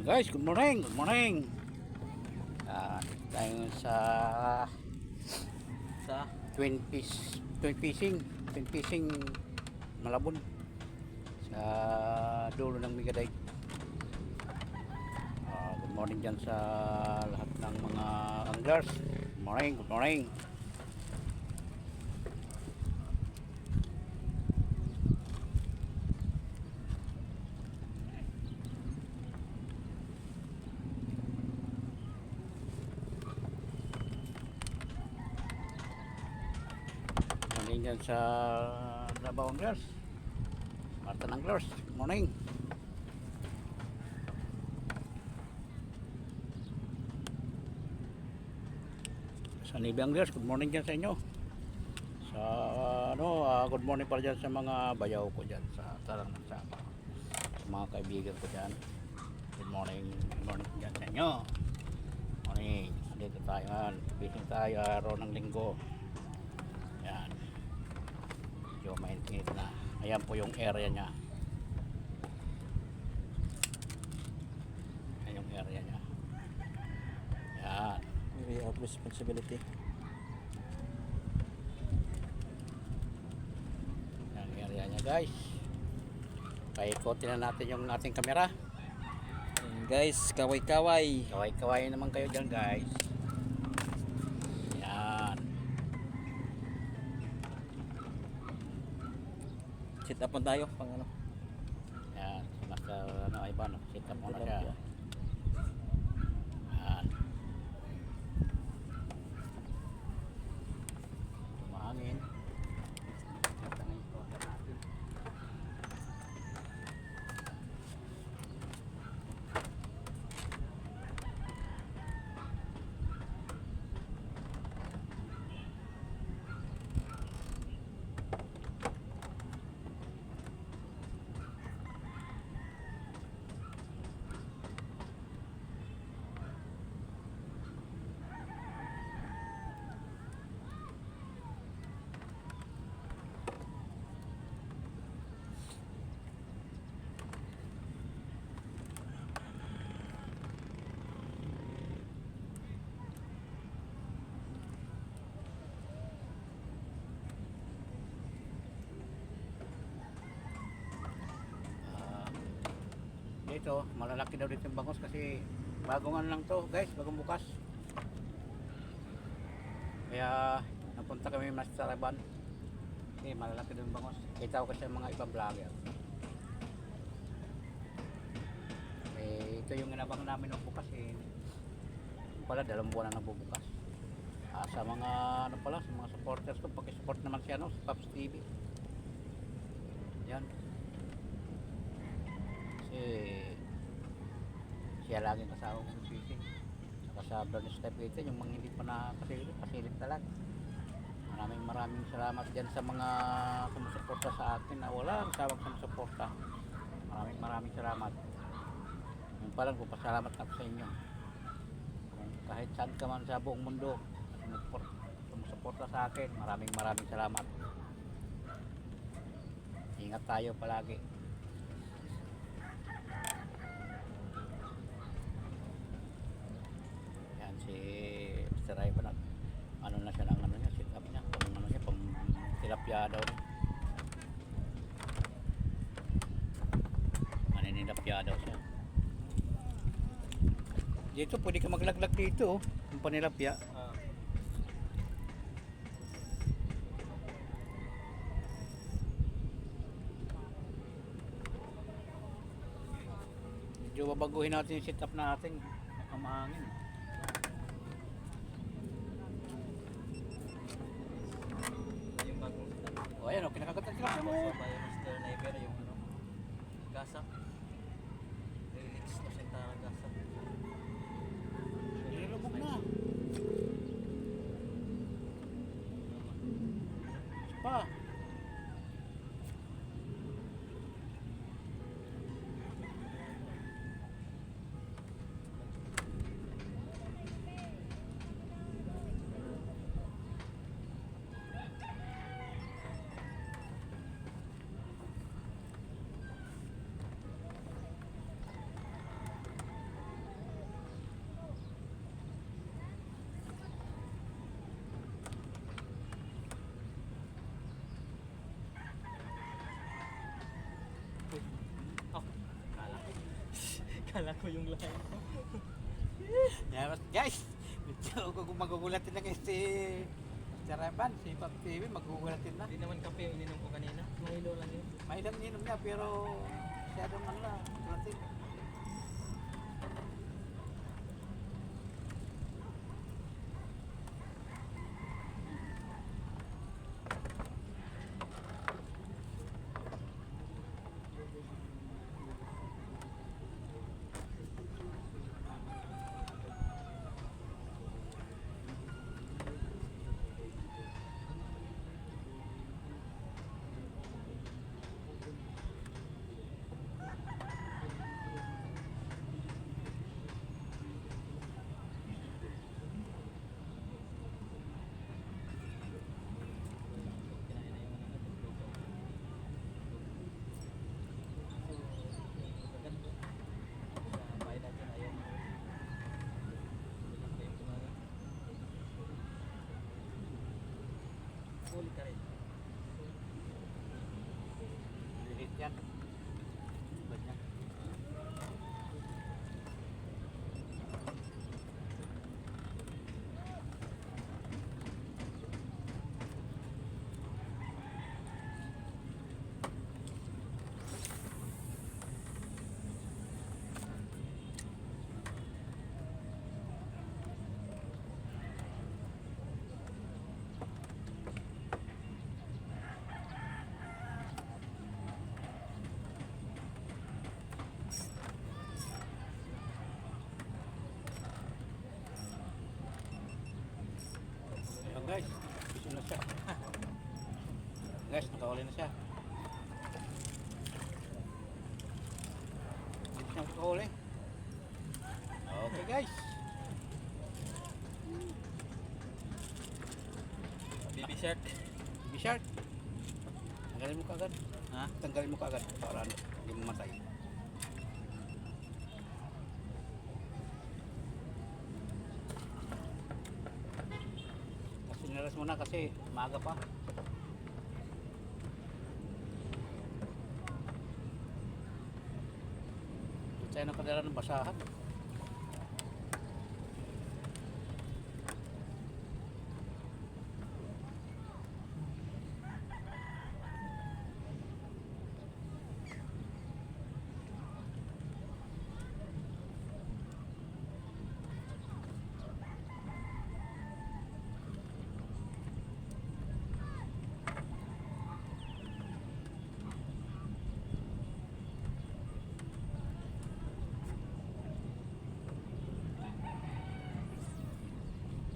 Guys, good morning, good morning. Tayo sa twin fishing Malabon sa dulo ng Migadite. Good morning dyan sa lahat ng mga anglers. Good morning, good morning. Dyan sa Davao Anglers, Martin Anglers, good morning. Sa Navy Anglers, good morning dyan sa inyo. Sa good morning pala dyan sa mga bayaw ko dyan sa sa mga kaibigan ko dyan. Good morning dyan sa inyo. Morning, dito tayo, fishing tayo araw ng linggo. Yan, medyo mainit na. Ayan po yung area nya. Ayan yung area nya. Yan, area of responsibility. yan area nya guys. Paikotin na natin yung ating kamera. Ayan guys, kaway-kaway. Kaway-kaway naman kayo dyan guys. Yan, Sit up na tayo pang ano. yan, iba no, sit up muna siya. Yan, tumahangin. Tangin ko natin. Dito malalaki daw dito yung bangos kasi bagongan lang to guys, bagong bukas. Kaya napunta kami mas Saraban kasi malalaki daw yung bangos. Kita ko kasi mga ibang vlogger. Ito yung inabang namin ng bukas pala 2 buwan na nagbubukas. Sa mga sa mga supporters ko, paki-support naman si sa Pops TV. Yan. Siya laging kasama kong fishing. Saka sa Bernice Tapitin, yung mga hindi pa nakasilip talaga. Maraming salamat dyan sa mga sumusuporta sa akin na wala kasawang sumusuporta. Maraming salamat. Yung palang ko pasalamat ako sa inyo. Kahit saan ka man sa buong mundo sumusuporta sa akin, maraming salamat. Ingat tayo palagi. Si Mr. Ray pa na siya ng sit up niya, pang tilapia daw niya. Maninilapia daw siya. Dito pwede ka maglaglag dito, yung panilapia. Medyo babaguhin natin yung sit up natin, maangin. O ayan o, kinakagat sila mo. Mr. Neighbor yung ano, gasak. Relix na sentara gasak. Nilulubog na. Pa. Kala ko yung line. Yeah, guys, medyo magugulatin na guys si Saraban, si Pop TV, magugulatin na. Hindi naman kape yung ininom ko kanina. Mahilo lang yun. May ilang inom niya pero masyadong ano lang, gulatin. Kinain na yung ano, luto. So, maganda. Sa bahay natin, ayaw mo. Bilang pa yung kumain. Huli ka rin. Lilit yan. Ba't niya? Ayan guys, gusto na siya. Guys, nakahuli na siya. Hindi siya nakahuli. Okay guys. Baby shark. Baby shark. Tanggalin mo kaagad. Ha? Tanggalin mo kaagad para ano, hindi mo matay. Kasi nilas mo na kasi maaga pa. Doon tayo nakadala ng basahan.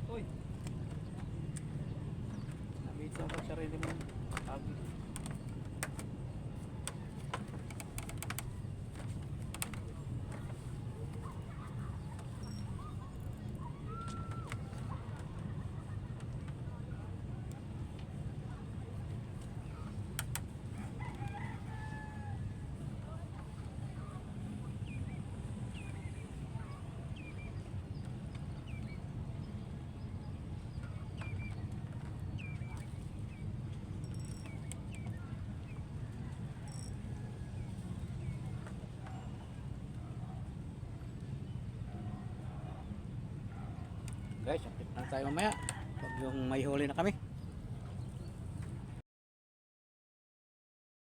Uy! Nabito ang sarili mo. Agi. Guys, update na tayo mamaya. Pag yung may huli na kami.